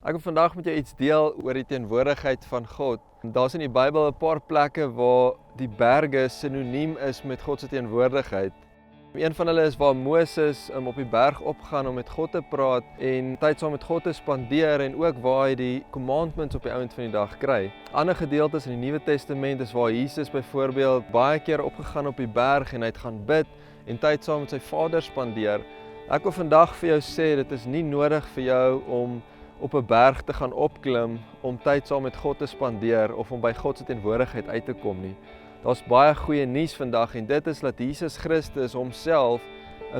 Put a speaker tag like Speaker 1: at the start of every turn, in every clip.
Speaker 1: Ek wil vandag met jou iets deel oor die teenwoordigheid van God. Daar's in die Bybel 'n paar plekke waar die berge sinoniem is met God se teenwoordigheid. Een van hulle is waar Moses op die berg opgaan om met God te praat en tyd saam met God te spandeer en ook waar hy die commandments op die einde van die dag kry. Ander gedeeltes in die Nuwe Testament is waar Jesus byvoorbeeld baie keer opgegaan op die berg en hy het gaan bid en tyd saam met sy Vader spandeer. Ek wil vandag vir jou sê, dit is nie nodig vir jou om op 'n berg te gaan opklim om tyd saam met God te spandeer of om by God se teenwoordigheid uit te kom nie. Daar's baie goeie nuus vandag en dit is dat Jesus Christus homself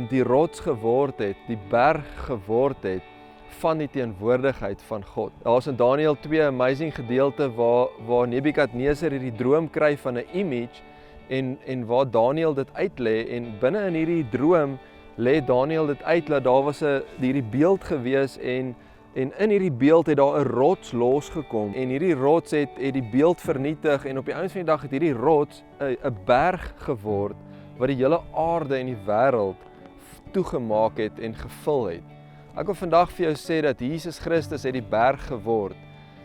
Speaker 1: die rots geword het, die berg geword het van die teenwoordigheid van God. Daar's in Daniël 2 'n amazing gedeelte waar Nebukadneser hierdie droom kry van 'n image en waar Daniël dit uitlê en binne in hierdie droom lê Daniël dit uit dat daar was hierdie beeld gewees en in hierdie beeld het daar 'n rots losgekom en hierdie rots het die beeld vernietig en op die einde van die dag het hierdie rots 'n berg geword wat die hele aarde en die wêreld toegemaak het en gevul het. Ek wil vandag vir jou sê dat Jesus Christus het die berg geword,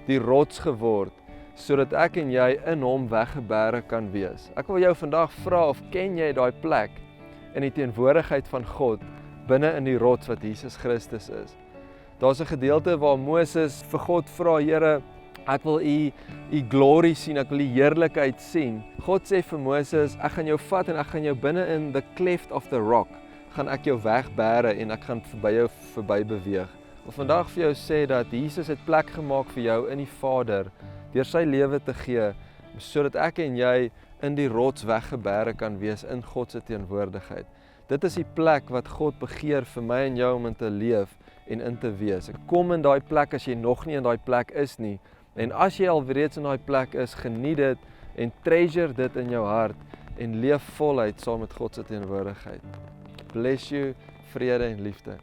Speaker 1: die rots geword, sodat ek en jy in hom weggebêre kan wees. Ek wil jou vandag vra of ken jy daai plek in die teenwoordigheid van God binne in die rots wat Jesus Christus is. Daar's 'n gedeelte waar Moses vir God vra, Here, ek wil u glorie sien, ek wil die heerlikheid sien. God sê vir Moses, ek gaan jou vat en ek gaan jou binne in the cleft of the rock, gaan ek jou wegbêre en ek gaan verby jou verby beweeg. Ek wil vandag vir jou sê dat Jesus het plek gemaak vir jou in die Vader, deur sy lewe te gee, sodat ek en jy in die rots weggebêre kan wees in God se teenwoordigheid. Dit is die plek wat God begeer vir my en jou om in te leef en in te wees. Kom in daai plek as jy nog nie in daai plek is nie. En as jy al reeds in daai plek is, geniet dit en treasure dit in jou hart en leef voluit saam met God se teenwoordigheid. Bless you, vrede en liefde.